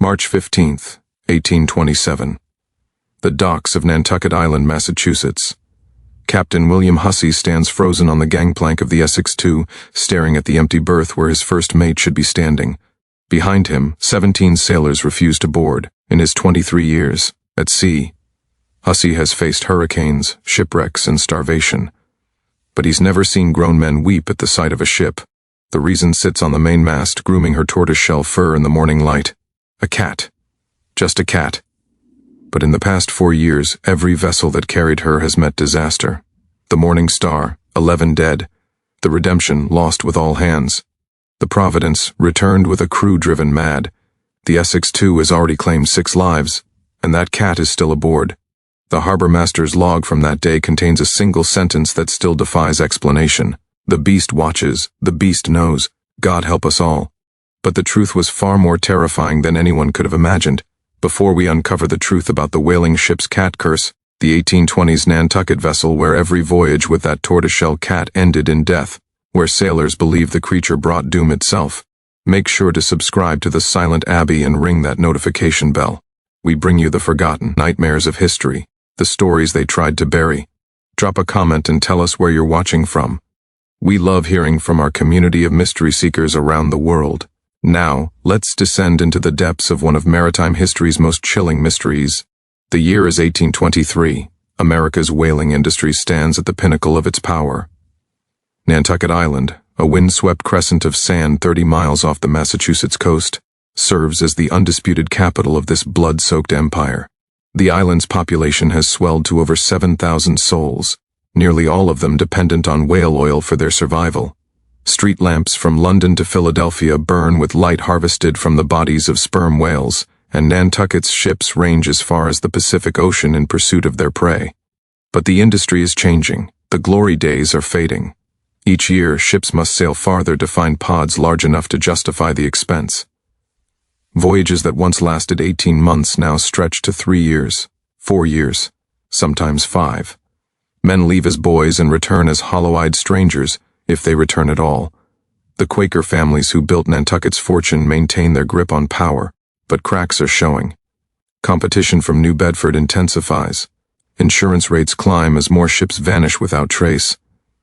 March 15th, 1827. The docks of Nantucket Island, Massachusetts. Captain William Hussey stands frozen on the gangplank of the Essex II, staring at the empty berth where his first mate should be standing. Behind him, 17 sailors refuse to board, in his 23 years, at sea. Hussey has faced hurricanes, shipwrecks, and starvation. But he's never seen grown men weep at the sight of a ship. The reason sits on the mainmast, grooming her tortoiseshell fur in the morning light. A cat. Just a cat. But in the past 4 years, every vessel that carried her has met disaster. The Morning Star, 11 dead. The Redemption, lost with all hands. The Providence, returned with a crew driven mad. The Essex II has already claimed 6 lives, and that cat is still aboard. The harbor master's log from that day contains a single sentence that still defies explanation. The beast watches, the beast knows, God help us all. But the truth was far more terrifying than anyone could have imagined. Before we uncover the truth about the whaling ship's cat curse, the 1820s Nantucket vessel where every voyage with that tortoiseshell cat ended in death, where sailors believed the creature brought doom itself, make sure to subscribe to the Silent Abbey and ring that notification bell. We bring you the forgotten nightmares of history, the stories they tried to bury. Drop a comment and tell us where you're watching from. We love hearing from our community of mystery seekers around the world. Now, let's descend into the depths of one of maritime history's most chilling mysteries. The year is 1823. America's whaling industry stands at the pinnacle of its power. Nantucket Island, a windswept crescent of sand 30 miles off the Massachusetts coast, serves as the undisputed capital of this blood-soaked empire. The island's population has swelled to over 7,000 souls, nearly all of them dependent on whale oil for their survival. Street lamps from London to Philadelphia burn with light harvested from the bodies of sperm whales, and Nantucket's ships range as far as the Pacific Ocean in pursuit of their prey. But the industry is changing. The glory days are fading. Each year, ships must sail farther to find pods large enough to justify the expense. Voyages that once lasted 18 months now stretch to 3 years, 4 years, sometimes 5. Men leave as boys and return as hollow-eyed strangers, if they return at all. The Quaker families who built Nantucket's fortune maintain their grip on power, but cracks are showing. Competition from New Bedford intensifies. Insurance rates climb as more ships vanish without trace.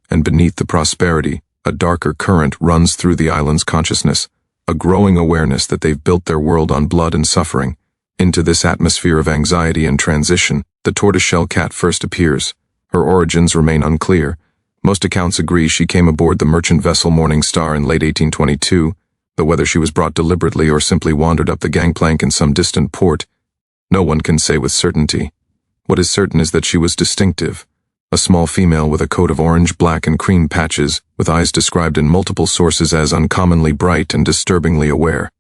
And beneath the prosperity, a darker current runs through the island's consciousness, a growing awareness that they've built their world on blood and suffering. Into this atmosphere of anxiety and transition, the tortoiseshell cat first appears. Her origins remain unclear. Most accounts agree she came aboard the merchant vessel Morning Star in late 1822, though whether she was brought deliberately or simply wandered up the gangplank in some distant port, no one can say with certainty. What is certain is that she was distinctive, a small female with a coat of orange, black, and cream patches, with eyes described in multiple sources as uncommonly bright and disturbingly aware.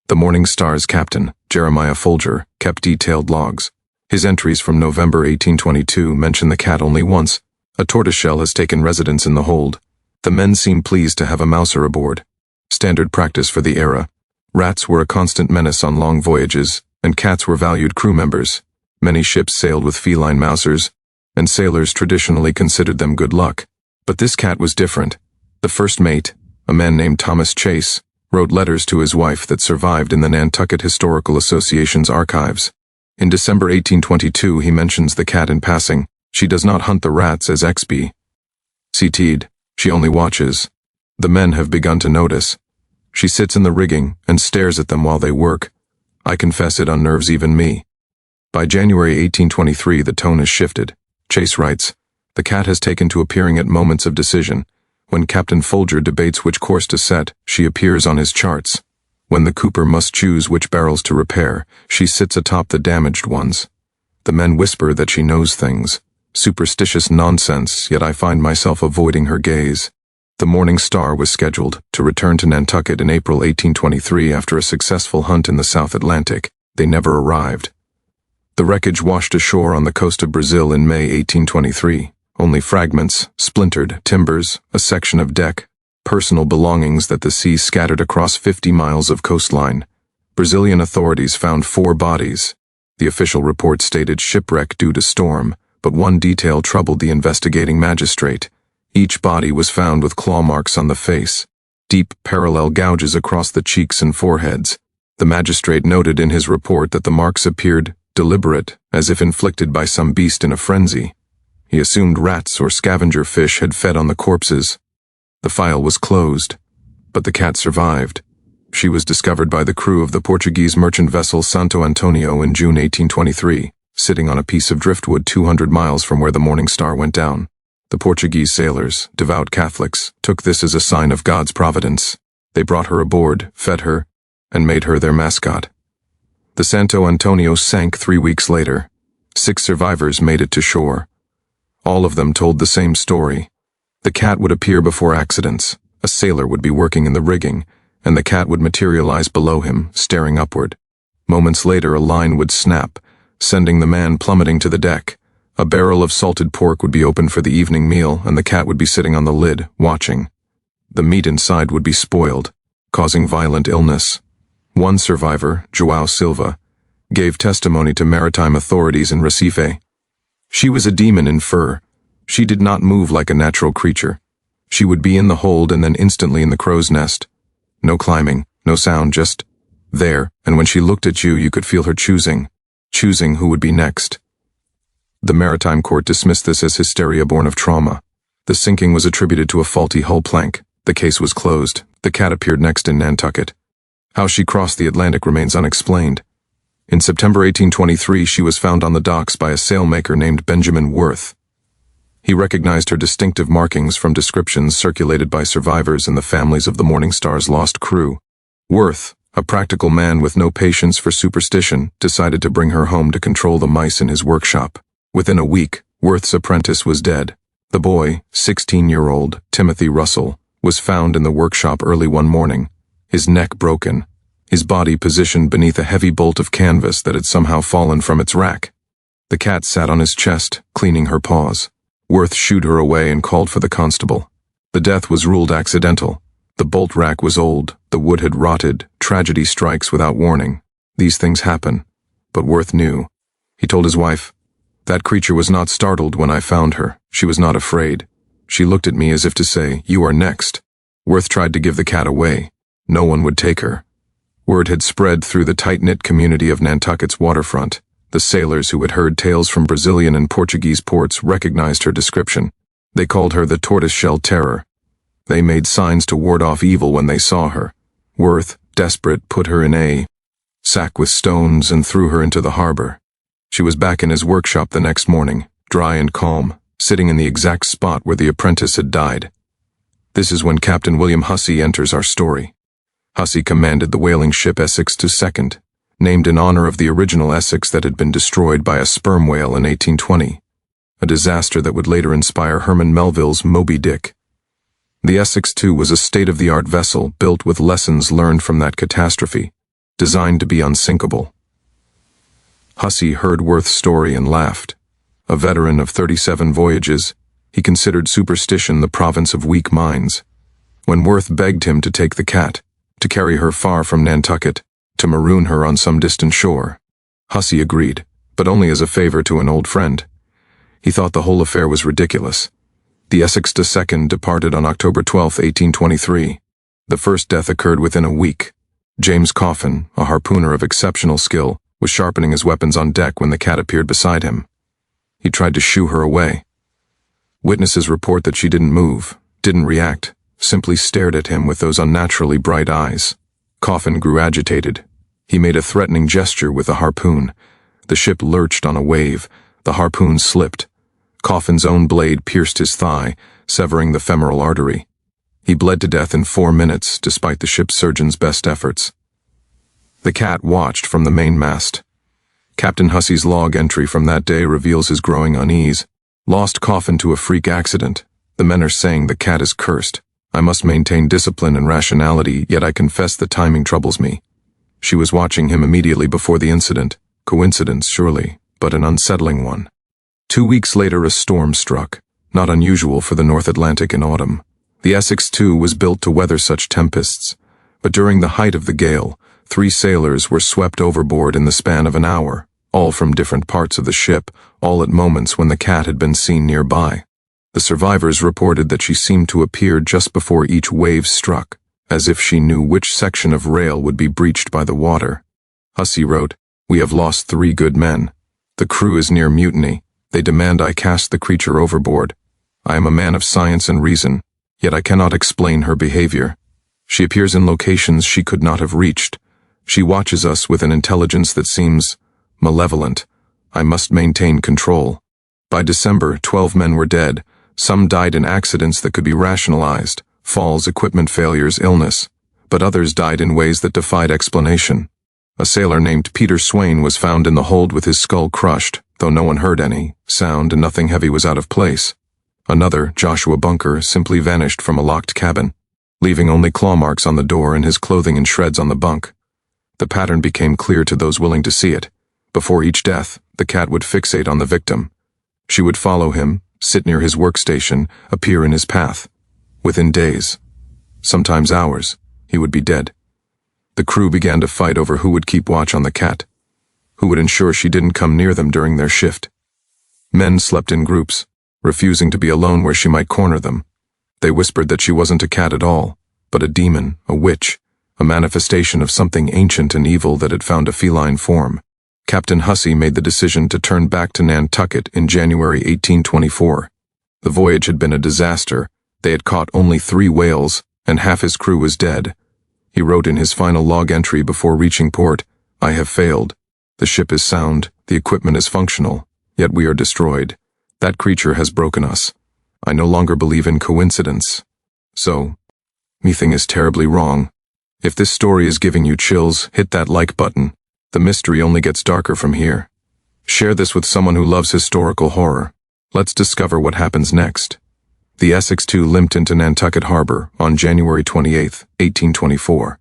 The Morning Star's captain, Jeremiah Folger, kept detailed logs. His entries from November 1822 mention the cat only once. A tortoiseshell has taken residence in the hold. The men seem pleased to have a mouser aboard. Standard practice for the era. Rats were a constant menace on long voyages, and cats were valued crew members. Many ships sailed with feline mousers, and sailors traditionally considered them good luck. But this cat was different. The first mate, a man named Thomas Chase, wrote letters to his wife that survived in the Nantucket Historical Association's archives. In December 1822 he mentions the cat in passing. She does not hunt the rats as XB. CT'd, she only watches. The men have begun to notice. She sits in the rigging and stares at them while they work. I confess it unnerves even me. By January 1823 the tone has shifted. Chase writes, the cat has taken to appearing at moments of decision. When Captain Folger debates which course to set, she appears on his charts. When the cooper must choose which barrels to repair, she sits atop the damaged ones. The men whisper that she knows things. Superstitious nonsense, yet I find myself avoiding her gaze. The Morning Star was scheduled to return to Nantucket in April 1823 after a successful hunt in the South Atlantic. They never arrived. The wreckage washed ashore on the coast of Brazil in May 1823. Only fragments, splintered timbers, a section of deck, personal belongings that the sea scattered across 50 miles of coastline. Brazilian authorities found 4 bodies. The official report stated shipwreck due to storm, but one detail troubled the investigating magistrate. Each body was found with claw marks on the face, deep parallel gouges across the cheeks and foreheads. The magistrate noted in his report that the marks appeared deliberate, as if inflicted by some beast in a frenzy. He assumed rats or scavenger fish had fed on the corpses. The file was closed, but the cat survived. She was discovered by the crew of the Portuguese merchant vessel Santo Antonio in June 1823, sitting on a piece of driftwood 200 miles from where the Morning Star went down. The Portuguese sailors, devout Catholics, took this as a sign of God's providence. They brought her aboard, fed her, and made her their mascot. The Santo Antonio sank 3 weeks later. 6 survivors made it to shore. All of them told the same story. The cat would appear before accidents. A sailor would be working in the rigging, and the cat would materialize below him, staring upward. Moments later, a line would snap, sending the man plummeting to the deck. A barrel of salted pork would be opened for the evening meal, and the cat would be sitting on the lid, watching. The meat inside would be spoiled, causing violent illness. One survivor, João Silva, gave testimony to maritime authorities in Recife. She was a demon in fur. She did not move like a natural creature. She would be in the hold and then instantly in the crow's nest. No climbing, no sound, just there, and when she looked at you, you could feel her choosing who would be next. The Maritime court dismissed this as hysteria born of trauma. The sinking was attributed to a faulty hull plank. The case was closed. The cat appeared next in Nantucket. How she crossed the Atlantic remains unexplained. In September 1823, she was found on the docks by a sailmaker named Benjamin Worth. He recognized her distinctive markings from descriptions circulated by survivors and the families of the Morning Star's lost crew. Worth, a practical man with no patience for superstition, decided to bring her home to control the mice in his workshop. Within a week, Worth's apprentice was dead. The boy, 16-year-old Timothy Russell, was found in the workshop early one morning, his neck broken, his body positioned beneath a heavy bolt of canvas that had somehow fallen from its rack. The cat sat on his chest, cleaning her paws. Worth shooed her away and called for the constable. The death was ruled accidental. The bolt rack was old, the wood had rotted, tragedy strikes without warning. These things happen. But Worth knew. He told his wife, "That creature was not startled when I found her. She was not afraid. She looked at me as if to say, 'You are next.'" Worth tried to give the cat away. No one would take her. Word had spread through the tight-knit community of Nantucket's waterfront. The sailors who had heard tales from Brazilian and Portuguese ports recognized her description. They called her the Tortoiseshell Terror. They made signs to ward off evil when they saw her. Worth, desperate, put her in a sack with stones and threw her into the harbor. She was back in his workshop the next morning, dry and calm, sitting in the exact spot where the apprentice had died. This is when Captain William Hussey enters our story. Hussey commanded the whaling ship Essex II, named in honor of the original Essex that had been destroyed by a sperm whale in 1820, a disaster that would later inspire Herman Melville's Moby Dick. The Essex II was a state-of-the-art vessel built with lessons learned from that catastrophe, designed to be unsinkable. Hussey heard Worth's story and laughed. A veteran of 37 voyages, he considered superstition the province of weak minds. When Worth begged him to take the cat, to carry her far from Nantucket, to maroon her on some distant shore, Hussey agreed, but only as a favor to an old friend. He thought the whole affair was ridiculous. The Essex II departed on October 12, 1823. The first death occurred within a week. James Coffin, a harpooner of exceptional skill, was sharpening his weapons on deck when the cat appeared beside him. He tried to shoo her away. Witnesses report that she didn't move, didn't react, simply stared at him with those unnaturally bright eyes. Coffin grew agitated. He made a threatening gesture with the harpoon. The ship lurched on a wave. The harpoon slipped. Coffin's own blade pierced his thigh, severing the femoral artery. He bled to death in 4 minutes, despite the ship's surgeon's best efforts. The cat watched from the mainmast. Captain Hussey's log entry from that day reveals his growing unease. Lost Coffin to a freak accident. The men are saying the cat is cursed. I must maintain discipline and rationality, yet I confess the timing troubles me. She was watching him immediately before the incident. Coincidence, surely, but an unsettling one. 2 weeks later, a storm struck, not unusual for the North Atlantic in autumn. The Essex II was built to weather such tempests, but during the height of the gale, 3 sailors were swept overboard in the span of an hour, all from different parts of the ship, all at moments when the cat had been seen nearby. The survivors reported that she seemed to appear just before each wave struck, as if she knew which section of rail would be breached by the water. Hussey wrote, "We have lost 3 good men. The crew is near mutiny. They demand I cast the creature overboard. I am a man of science and reason, yet I cannot explain her behavior. She appears in locations she could not have reached. She watches us with an intelligence that seems malevolent. I must maintain control." By December, 12 men were dead. Some died in accidents that could be rationalized, falls, equipment failures, illness, but others died in ways that defied explanation. A sailor named Peter Swain was found in the hold with his skull crushed, though no one heard any sound and nothing heavy was out of place. Another, Joshua Bunker, simply vanished from a locked cabin, leaving only claw marks on the door and his clothing in shreds on the bunk. The pattern became clear to those willing to see it. Before each death, the cat would fixate on the victim. She would follow him, sit near his workstation, appear in his path. Within days, sometimes hours, he would be dead. The crew began to fight over who would keep watch on the cat, who would ensure she didn't come near them during their shift. Men slept in groups, refusing to be alone where she might corner them. They whispered that she wasn't a cat at all, but a demon, a witch, a manifestation of something ancient and evil that had found a feline form. Captain Hussey made the decision to turn back to Nantucket in January 1824. The voyage had been a disaster. They had caught only 3 whales, and half his crew was dead. He wrote in his final log entry before reaching port, "I have failed. The ship is sound, the equipment is functional, yet we are destroyed. That creature has broken us. I no longer believe in coincidence. So, anything is terribly wrong. If this story is giving you chills, hit that like button. The mystery only gets darker from here. Share this with someone who loves historical horror. Let's discover what happens next." The Essex II limped into Nantucket Harbor on January 28, 1824.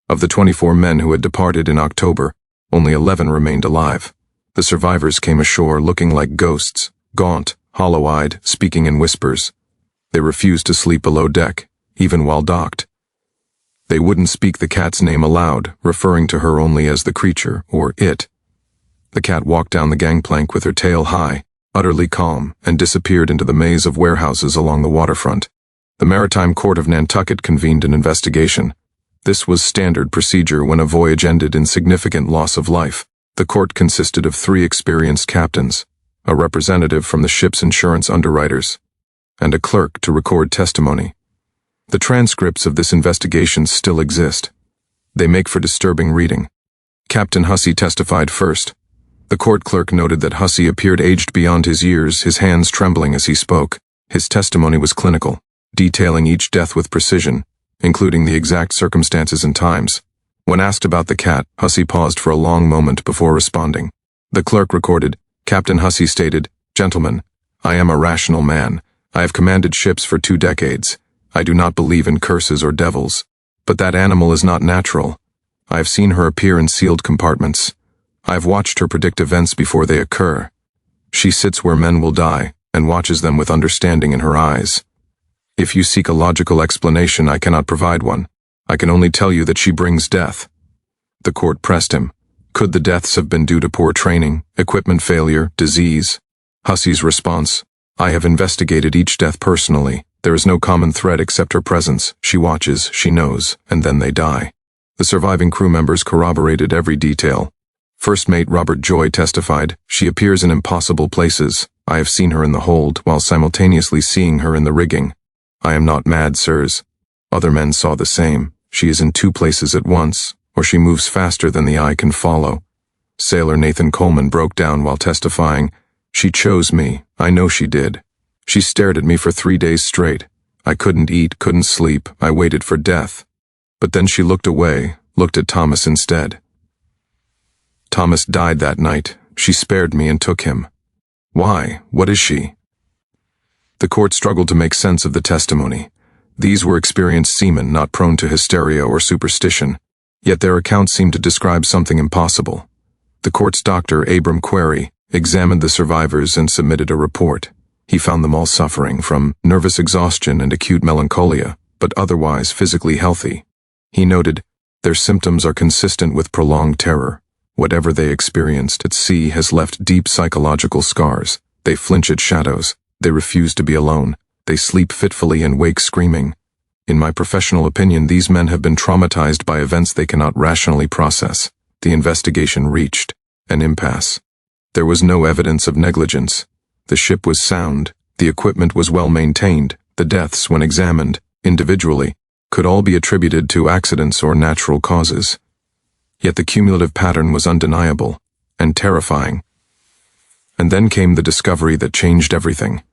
Of the 24 men who had departed in October, only 11 remained alive. The survivors came ashore looking like ghosts, gaunt, hollow-eyed, speaking in whispers. They refused to sleep below deck, even while docked. They wouldn't speak the cat's name aloud, referring to her only as the creature, or it. The cat walked down the gangplank with her tail high, utterly calm, and disappeared into the maze of warehouses along the waterfront. The Maritime Court of Nantucket convened an investigation. This was standard procedure when a voyage ended in significant loss of life. The court consisted of 3 experienced captains, a representative from the ship's insurance underwriters, and a clerk to record testimony. The transcripts of this investigation still exist. They make for disturbing reading. Captain Hussey testified first. The court clerk noted that Hussey appeared aged beyond his years, his hands trembling as he spoke. His testimony was clinical, detailing each death with precision, including the exact circumstances and times. When asked about the cat, Hussey paused for a long moment before responding. The clerk recorded, Captain Hussey stated, "Gentlemen, I am a rational man. I have commanded ships for 2 decades. I do not believe in curses or devils. But that animal is not natural. I have seen her appear in sealed compartments. I have watched her predict events before they occur. She sits where men will die, and watches them with understanding in her eyes. If you seek a logical explanation, I cannot provide one. I can only tell you that she brings death." The court pressed him. Could the deaths have been due to poor training, equipment failure, disease? Hussey's response, "I have investigated each death personally. There is no common thread except her presence. She watches, she knows, and then they die." The surviving crew members corroborated every detail. First Mate Robert Joy testified, "She appears in impossible places. I have seen her in the hold, while simultaneously seeing her in the rigging. I am not mad, sirs. Other men saw the same. She is in 2 places at once, or she moves faster than the eye can follow." Sailor Nathan Coleman broke down while testifying, "She chose me. I know she did. She stared at me for 3 days straight. I couldn't eat, couldn't sleep. I waited for death. But then she looked away, looked at Thomas instead. Thomas died that night. She spared me and took him. Why? What is she?" The court struggled to make sense of the testimony. These were experienced seamen not prone to hysteria or superstition, yet their accounts seemed to describe something impossible. The court's doctor, Abram Query, examined the survivors and submitted a report. He found them all suffering from nervous exhaustion and acute melancholia, but otherwise physically healthy. He noted, "Their symptoms are consistent with prolonged terror. Whatever they experienced at sea has left deep psychological scars. They flinch at shadows. They refuse to be alone. They sleep fitfully and wake screaming. In my professional opinion, these men have been traumatized by events they cannot rationally process. The investigation reached an impasse. There was no evidence of negligence. The ship was sound, the equipment was well maintained, the deaths, when examined, individually, could all be attributed to accidents or natural causes. Yet the cumulative pattern was undeniable and terrifying. And then came the discovery that changed everything.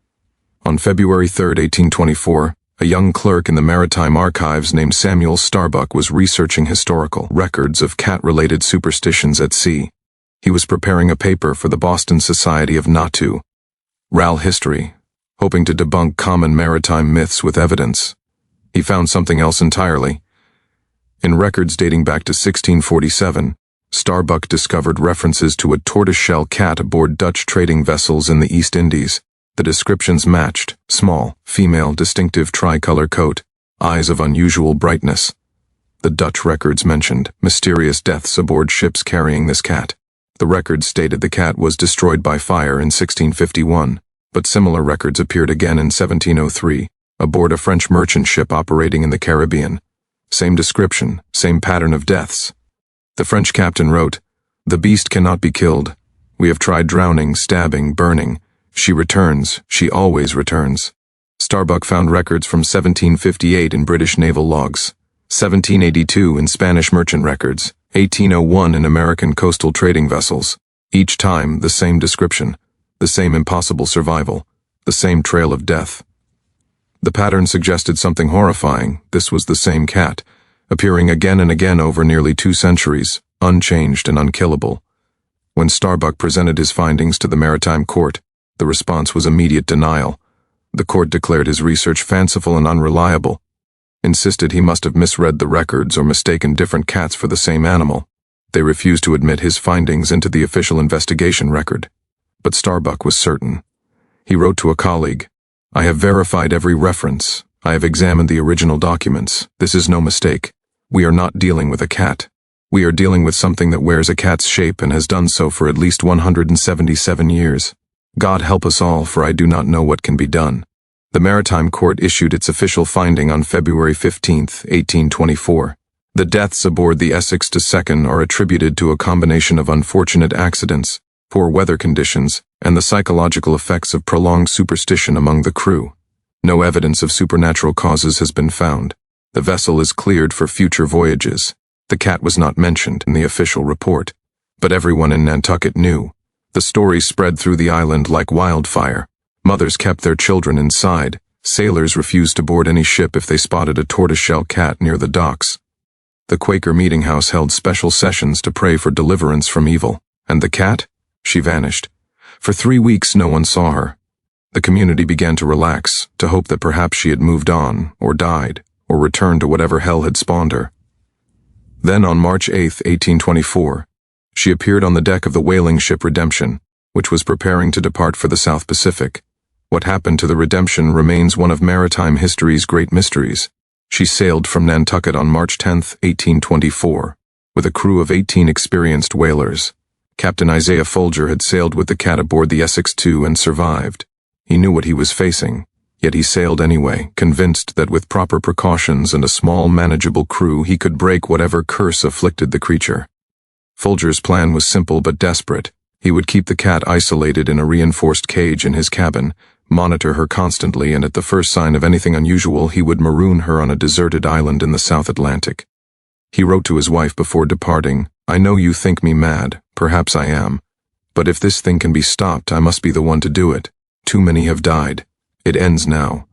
On February 3, 1824, a young clerk in the Maritime archives named Samuel Starbuck was researching historical records of cat-related superstitions at sea. He was preparing a paper for the Boston Society of Natural History, hoping to debunk common maritime myths with evidence. He found something else entirely. In records dating back to 1647, Starbuck discovered references to a tortoiseshell cat aboard Dutch trading vessels in the East Indies. The descriptions matched: small, female, distinctive tricolor coat, eyes of unusual brightness. The Dutch records mentioned mysterious deaths aboard ships carrying this cat. The records stated the cat was destroyed by fire in 1651, but similar records appeared again in 1703, aboard a French merchant ship operating in the Caribbean. Same description, same pattern of deaths. The French captain wrote, "The beast cannot be killed. We have tried drowning, stabbing, burning. She returns, she always returns." Starbuck found records from 1758 in British naval logs, 1782 in Spanish merchant records, 1801 in American coastal trading vessels. Each time, the same description, the same impossible survival, the same trail of death. The pattern suggested something horrifying. This was the same cat, appearing again and again over nearly 2 centuries, unchanged and unkillable. When Starbuck presented his findings to the Maritime Court, the response was immediate denial. The court declared his research fanciful and unreliable, insisted he must have misread the records or mistaken different cats for the same animal. They refused to admit his findings into the official investigation record. But Starbuck was certain. He wrote to a colleague, "I have verified every reference. I have examined the original documents. This is no mistake. We are not dealing with a cat. We are dealing with something that wears a cat's shape and has done so for at least 177 years. God help us all, for I do not know what can be done." The Maritime Court issued its official finding on February 15, 1824. The deaths aboard the Essex II are attributed to a combination of unfortunate accidents, poor weather conditions, and the psychological effects of prolonged superstition among the crew. No evidence of supernatural causes has been found. The vessel is cleared for future voyages. The cat was not mentioned in the official report, but everyone in Nantucket knew. The story spread through the island like wildfire. Mothers kept their children inside. Sailors refused to board any ship if they spotted a tortoiseshell cat near the docks. The Quaker meeting house held special sessions to pray for deliverance from evil. And the cat? She vanished. For 3 weeks no one saw her. The community began to relax, to hope that perhaps she had moved on, or died, or returned to whatever hell had spawned her. Then on March 8, 1824, she appeared on the deck of the whaling ship Redemption, which was preparing to depart for the South Pacific. What happened to the Redemption remains one of maritime history's great mysteries. She sailed from Nantucket on March 10, 1824, with a crew of 18 experienced whalers. Captain Isaiah Folger had sailed with the cat aboard the Essex II and survived. He knew what he was facing, yet he sailed anyway, convinced that with proper precautions and a small, manageable crew he could break whatever curse afflicted the creature. Folger's plan was simple but desperate. He would keep the cat isolated in a reinforced cage in his cabin, monitor her constantly, and at the first sign of anything unusual he would maroon her on a deserted island in the South Atlantic. He wrote to his wife before departing, "I know you think me mad, perhaps I am, but if this thing can be stopped, I must be the one to do it. Too many have died. It ends now."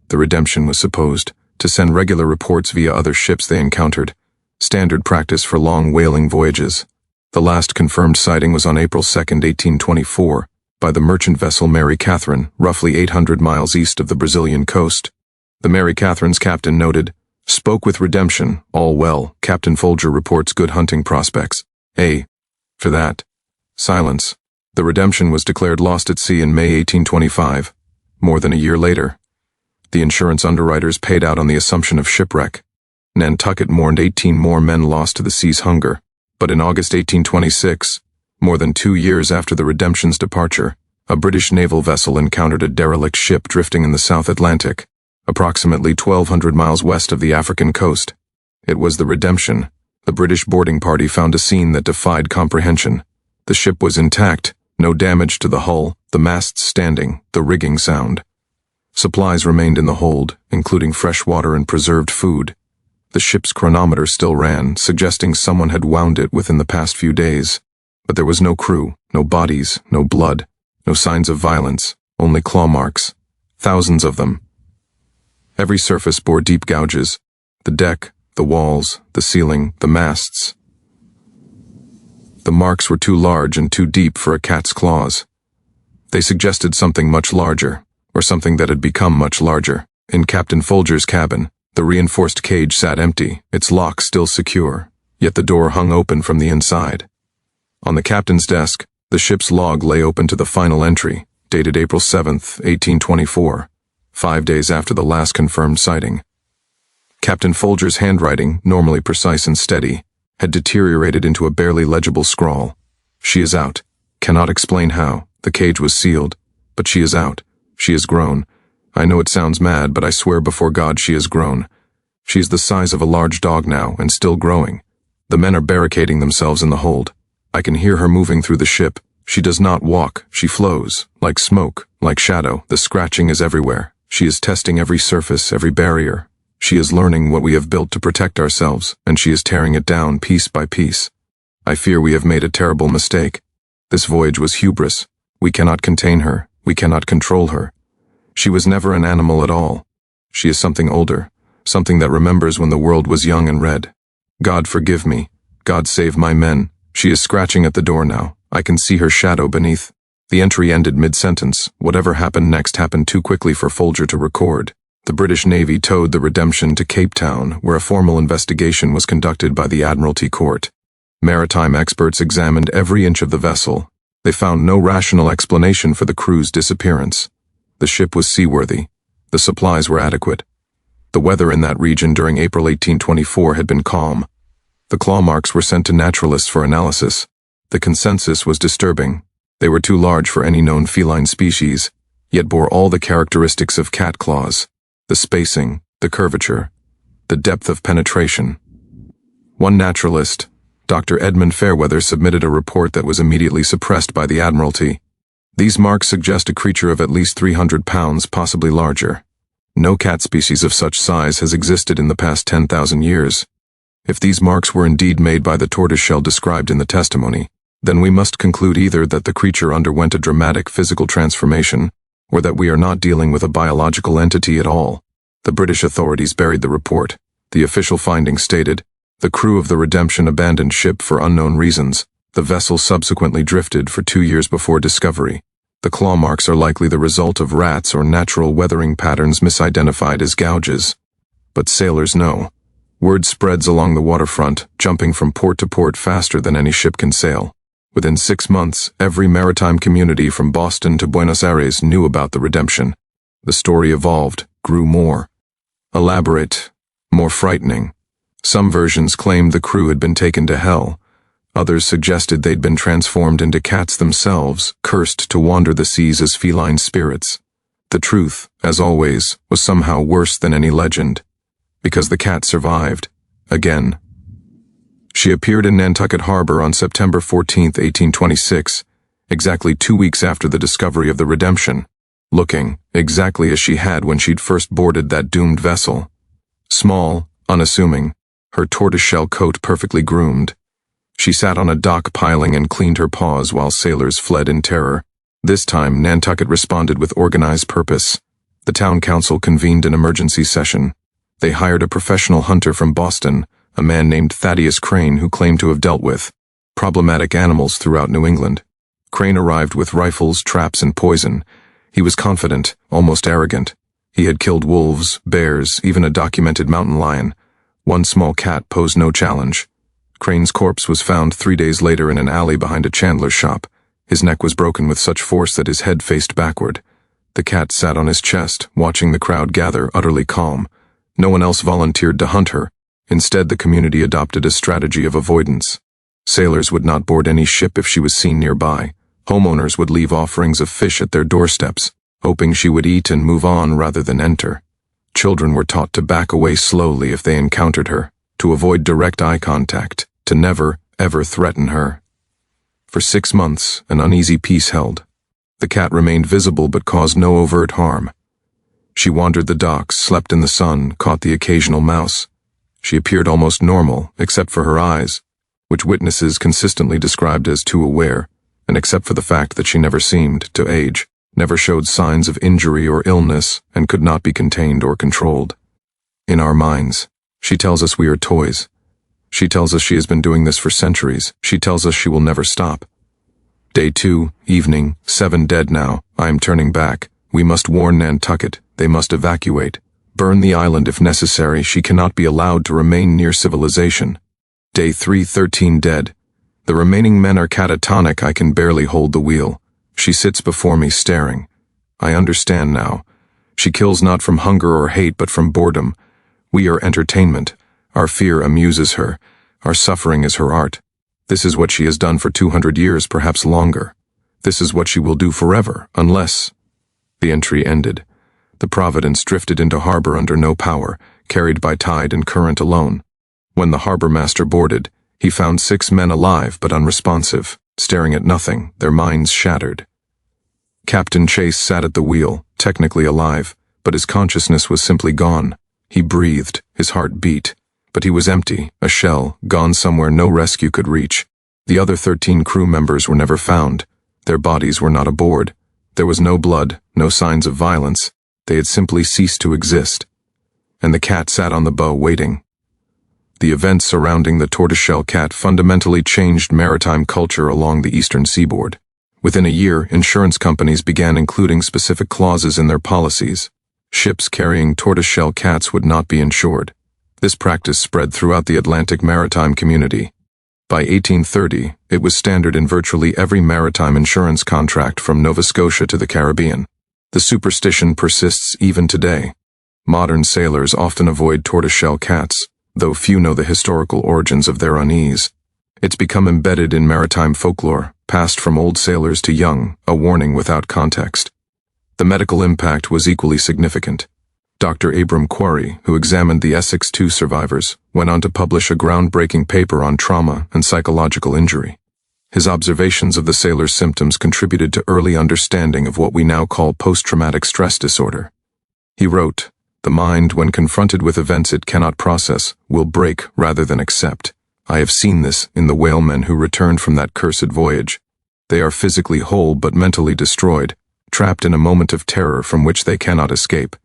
The Redemption was supposed to send regular reports via other ships they encountered, standard practice for long whaling voyages. The last confirmed sighting was on April 2, 1824, by the merchant vessel Mary Catherine, roughly 800 miles east of the Brazilian coast. The Mary Catherine's captain noted, "Spoke with Redemption, all well. Captain Folger reports good hunting prospects. For that." Silence. The Redemption was declared lost at sea in May 1825. More than a year later, the insurance underwriters paid out on the assumption of shipwreck. Nantucket mourned 18 more men lost to the sea's hunger. But in August 1826, more than 2 years after the Redemption's departure, a British naval vessel encountered a derelict ship drifting in the South Atlantic. approximately 1,200 miles west of the African coast. It was the Redemption. The British boarding party found a scene that defied comprehension. The ship was intact, no damage to the hull, the masts standing, the rigging sound. Supplies remained in the hold, including fresh water and preserved food. The ship's chronometer still ran, suggesting someone had wound it within the past few days. But there was no crew, no bodies, no blood, no signs of violence, only claw marks. Thousands of them. Every surface bore deep gouges. The deck, the walls, the ceiling, the masts. The marks were too large and too deep for a cat's claws. They suggested something much larger, or something that had become much larger. In Captain Folger's cabin, the reinforced cage sat empty, its lock still secure, yet the door hung open from the inside. On the captain's desk, the ship's log lay open to the final entry, dated April 7, 1824, 5 days after the last confirmed sighting. Captain Folger's handwriting, normally precise and steady, had deteriorated into a barely legible scrawl. She is out. Cannot explain how. The cage was sealed. But she is out. She has grown. I know it sounds mad, but I swear before God she has grown. She is the size of a large dog now, and still growing. The men are barricading themselves in the hold. I can hear her moving through the ship. She does not walk. She flows. Like smoke, like shadow. The scratching is everywhere. She is testing every surface, every barrier. She is learning what we have built to protect ourselves, and she is tearing it down piece by piece. I fear we have made a terrible mistake. This voyage was hubris. We cannot contain her. We cannot control her. She was never an animal at all. She is something older, something that remembers when the world was young and red. God forgive me. God save my men. She is scratching at the door now. I can see her shadow beneath. The entry ended mid-sentence. Whatever happened next happened too quickly for Folger to record. The British Navy towed the Redemption to Cape Town, where a formal investigation was conducted by the Admiralty Court. Maritime experts examined every inch of the vessel. They found no rational explanation for the crew's disappearance. The ship was seaworthy. The supplies were adequate. The weather in that region during April 1824 had been calm. The claw marks were sent to naturalists for analysis. The consensus was disturbing. They were too large for any known feline species, yet bore all the characteristics of cat claws. The spacing, the curvature, the depth of penetration. One naturalist, Dr. Edmund Fairweather, submitted a report that was immediately suppressed by the Admiralty. These marks suggest a creature of at least 300 pounds, possibly larger. No cat species of such size has existed in the past 10,000 years. If these marks were indeed made by the tortoiseshell described in the testimony, then we must conclude either that the creature underwent a dramatic physical transformation, or that we are not dealing with a biological entity at all. The British authorities buried the report. The official findings stated, the crew of the Redemption abandoned ship for unknown reasons. The vessel subsequently drifted for 2 years before discovery. The claw marks are likely the result of rats or natural weathering patterns misidentified as gouges. But sailors know. Word spreads along the waterfront, jumping from port to port faster than any ship can sail. Within 6 months, every maritime community from Boston to Buenos Aires knew about the Redemption. The story evolved, grew more elaborate, more frightening. Some versions claimed the crew had been taken to hell. Others suggested they'd been transformed into cats themselves, cursed to wander the seas as feline spirits. The truth, as always, was somehow worse than any legend. Because the cat survived. Again. She appeared in Nantucket Harbor on September 14, 1826, exactly 2 weeks after the discovery of the Redemption, looking exactly as she had when she'd first boarded that doomed vessel. Small, unassuming, her tortoiseshell coat perfectly groomed. She sat on a dock piling and cleaned her paws while sailors fled in terror. This time, Nantucket responded with organized purpose. The town council convened an emergency session. They hired a professional hunter from Boston, a man named Thaddeus Crane, who claimed to have dealt with problematic animals throughout New England. Crane arrived with rifles, traps, and poison. He was confident, almost arrogant. He had killed wolves, bears, even a documented mountain lion. One small cat posed no challenge. Crane's corpse was found 3 days later in an alley behind a chandler's shop. His neck was broken with such force that his head faced backward. The cat sat on his chest, watching the crowd gather, utterly calm. No one else volunteered to hunt her. Instead, the community adopted a strategy of avoidance. Sailors would not board any ship if she was seen nearby. Homeowners would leave offerings of fish at their doorsteps, hoping she would eat and move on rather than enter. Children were taught to back away slowly if they encountered her, to avoid direct eye contact, to never, ever threaten her. For 6 months, an uneasy peace held. The cat remained visible but caused no overt harm. She wandered the docks, slept in the sun, caught the occasional mouse. She appeared almost normal, except for her eyes, which witnesses consistently described as too aware, and except for the fact that she never seemed to age, never showed signs of injury or illness, and could not be contained or controlled. In our minds, she tells us we are toys. She tells us she has been doing this for centuries. She tells us she will never stop. Day 2, evening, 7 dead now. I am turning back. We must warn Nantucket. They must evacuate. Burn the island if necessary. She cannot be allowed to remain near civilization. Day 3, 13 dead. The remaining men are catatonic. I can barely hold the wheel. She sits before me staring. I understand now. She kills not from hunger or hate but from boredom. We are entertainment. Our fear amuses her. Our suffering is her art. This is what she has done for 200 years, perhaps longer. This is what she will do forever, unless... The entry ended. The Providence drifted into harbor under no power, carried by tide and current alone. When the harbor master boarded, he found 6 men alive but unresponsive, staring at nothing, their minds shattered. Captain Chase sat at the wheel, technically alive, but his consciousness was simply gone. He breathed, his heart beat, but he was empty, a shell, gone somewhere no rescue could reach. The other 13 crew members were never found. Their bodies were not aboard. There was no blood, no signs of violence. They had simply ceased to exist. And the cat sat on the bow waiting. The events surrounding the tortoiseshell cat fundamentally changed maritime culture along the eastern seaboard. Within a year, insurance companies began including specific clauses in their policies. Ships carrying tortoiseshell cats would not be insured. This practice spread throughout the Atlantic maritime community. By 1830, it was standard in virtually every maritime insurance contract from Nova Scotia to the Caribbean. The superstition persists even today. Modern sailors often avoid tortoiseshell cats, though few know the historical origins of their unease. It's become embedded in maritime folklore, passed from old sailors to young, a warning without context. The medical impact was equally significant. Dr. Abram Quarry, who examined the Essex 2 survivors, went on to publish a groundbreaking paper on trauma and psychological injury. His observations of the sailors' symptoms contributed to early understanding of what we now call post-traumatic stress disorder. He wrote, "The mind, when confronted with events it cannot process, will break rather than accept. I have seen this in the whalemen who returned from that cursed voyage. They are physically whole but mentally destroyed, trapped in a moment of terror from which they cannot escape.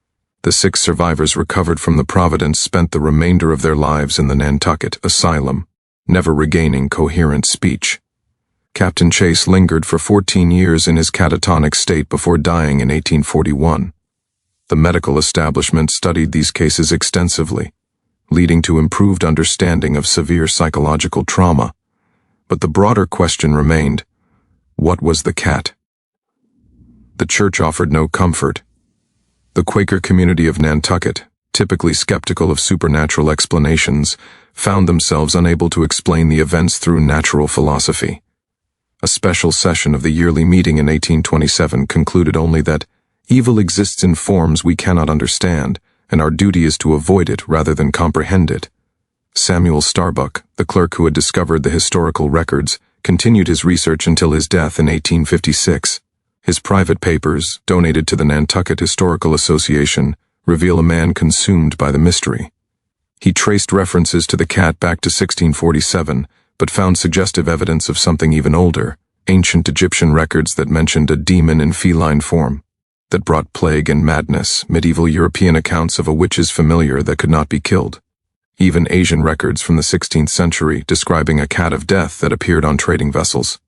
The 6 survivors recovered from the Providence spent the remainder of their lives in the Nantucket asylum, never regaining coherent speech." Captain Chase lingered for 14 years in his catatonic state before dying in 1841. The medical establishment studied these cases extensively, leading to improved understanding of severe psychological trauma. But the broader question remained, what was the cat? The church offered no comfort. The Quaker community of Nantucket, typically skeptical of supernatural explanations, found themselves unable to explain the events through natural philosophy. A special session of the yearly meeting in 1827 concluded only that evil exists in forms we cannot understand, and our duty is to avoid it rather than comprehend it. Samuel Starbuck, the clerk who had discovered the historical records, continued his research until his death in 1856. His private papers, donated to the Nantucket Historical Association, reveal a man consumed by the mystery. He traced references to the cat back to 1647, but found suggestive evidence of something even older, ancient Egyptian records that mentioned a demon in feline form, that brought plague and madness, medieval European accounts of a witch's familiar that could not be killed, even Asian records from the 16th century describing a cat of death that appeared on trading vessels.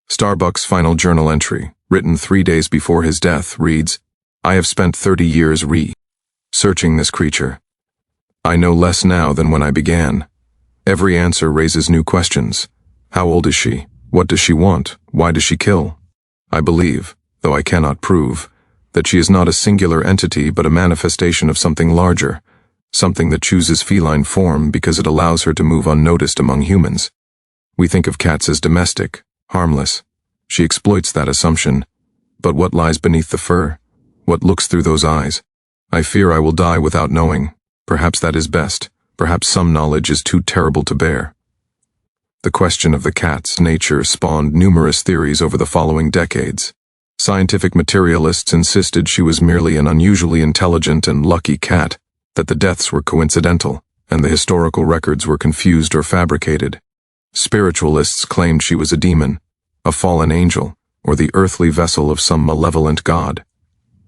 Starbuck's final journal entry, written 3 days before his death, reads, "I have spent 30 years researching this creature. I know less now than when I began. Every answer raises new questions. How old is she? What does she want? Why does she kill? I believe, though I cannot prove, that she is not a singular entity but a manifestation of something larger, something that chooses feline form because it allows her to move unnoticed among humans. We think of cats as domestic, harmless. She exploits that assumption. But what lies beneath the fur? What looks through those eyes? I fear I will die without knowing. Perhaps that is best. Perhaps some knowledge is too terrible to bear. The question of the cat's nature spawned numerous theories over the following decades. Scientific materialists insisted she was merely an unusually intelligent and lucky cat, that the deaths were coincidental, and the historical records were confused or fabricated. Spiritualists claimed she was a demon, a fallen angel, or the earthly vessel of some malevolent god.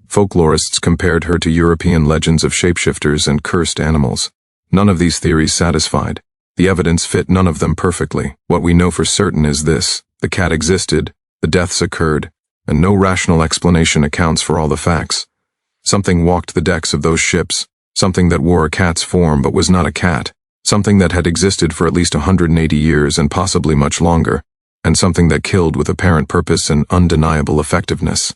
Folklorists compared her to European legends of shapeshifters and cursed animals. None of these theories satisfied. The evidence fit none of them perfectly. What we know for certain is this: the cat existed, the deaths occurred, and no rational explanation accounts for all the facts. Something walked the decks of those ships, something that wore a cat's form but was not a cat, something that had existed for at least 180 years and possibly much longer, and something that killed with apparent purpose and undeniable effectiveness.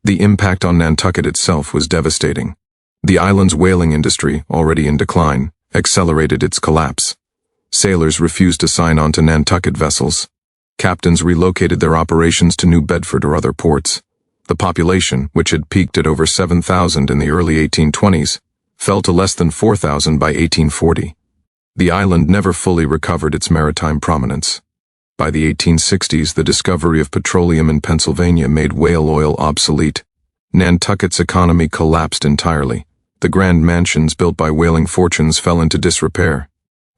The impact on Nantucket itself was devastating. The island's whaling industry, already in decline, accelerated its collapse. Sailors refused to sign on to Nantucket vessels. Captains relocated their operations to New Bedford or other ports. The population, which had peaked at over 7,000 in the early 1820s, fell to less than 4,000 by 1840. The island never fully recovered its maritime prominence. By the 1860s, the discovery of petroleum in Pennsylvania made whale oil obsolete. Nantucket's economy collapsed entirely. The grand mansions built by whaling fortunes fell into disrepair.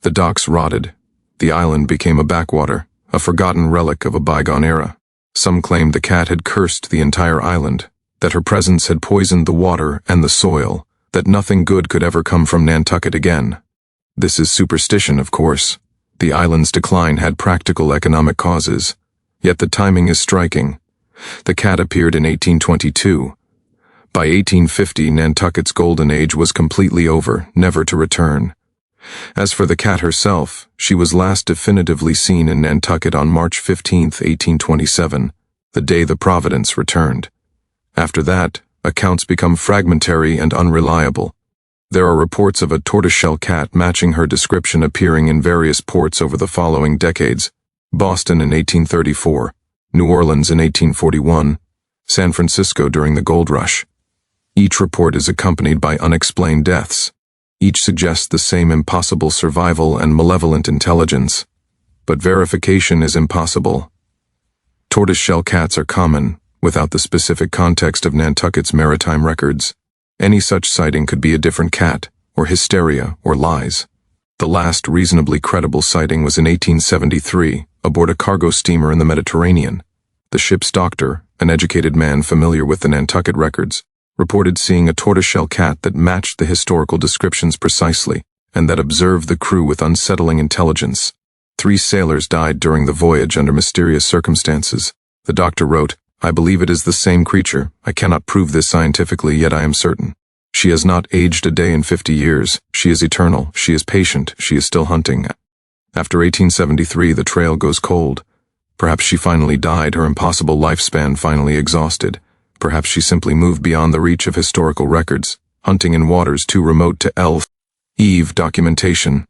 The docks rotted. The island became a backwater, a forgotten relic of a bygone era. Some claimed the cat had cursed the entire island, that her presence had poisoned the water and the soil, that nothing good could ever come from Nantucket again. This is superstition, of course. The island's decline had practical economic causes. Yet the timing is striking. The cat appeared in 1822. By 1850, Nantucket's golden age was completely over, never to return. As for the cat herself, she was last definitively seen in Nantucket on March 15, 1827, the day the Providence returned. After that, accounts become fragmentary and unreliable. There are reports of a tortoiseshell cat matching her description appearing in various ports over the following decades: Boston in 1834, New Orleans in 1841, San Francisco during the gold rush. Each report is accompanied by unexplained deaths. Each suggests the same impossible survival and malevolent intelligence. But verification is impossible. Tortoiseshell cats are common, without the specific context of Nantucket's maritime records. Any such sighting could be a different cat, or hysteria, or lies. The last reasonably credible sighting was in 1873, aboard a cargo steamer in the Mediterranean. The ship's doctor, an educated man familiar with the Nantucket records, reported seeing a tortoiseshell cat that matched the historical descriptions precisely, and that observed the crew with unsettling intelligence. 3 sailors died during the voyage under mysterious circumstances. The doctor wrote, "I believe it is the same creature. I cannot prove this scientifically, yet I am certain. She has not aged a day in 50 years. She is eternal. She is patient. She is still hunting." After 1873, the trail goes cold. Perhaps she finally died, her impossible lifespan finally exhausted. Perhaps she simply moved beyond the reach of historical records, hunting in waters too remote to Eve documentation.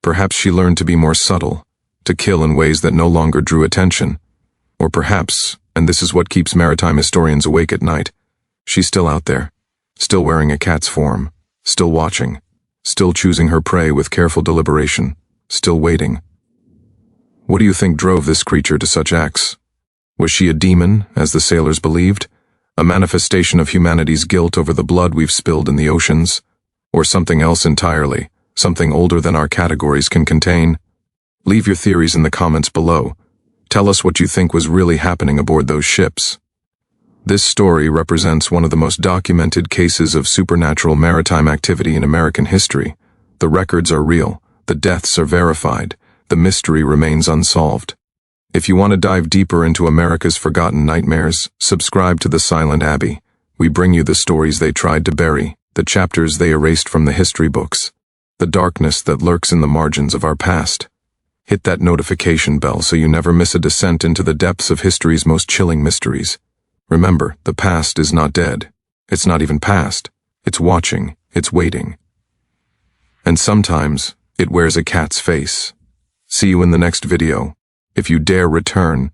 Perhaps she learned to be more subtle, to kill in ways that no longer drew attention. Or perhaps, and this is what keeps maritime historians awake at night, she's still out there, still wearing a cat's form, still watching, still choosing her prey with careful deliberation, still waiting. What do you think drove this creature to such acts? Was she a demon, as the sailors believed? A manifestation of humanity's guilt over the blood we've spilled in the oceans? Or something else entirely, something older than our categories can contain? Leave your theories in the comments below. Tell us what you think was really happening aboard those ships. This story represents one of the most documented cases of supernatural maritime activity in American history. The records are real, the deaths are verified, the mystery remains unsolved. If you want to dive deeper into America's forgotten nightmares, subscribe to The Silent Abbey. We bring you the stories they tried to bury, the chapters they erased from the history books, the darkness that lurks in the margins of our past. Hit that notification bell so you never miss a descent into the depths of history's most chilling mysteries. Remember, the past is not dead. It's not even past. It's watching. It's waiting. And sometimes, it wears a cat's face. See you in the next video. If you dare return,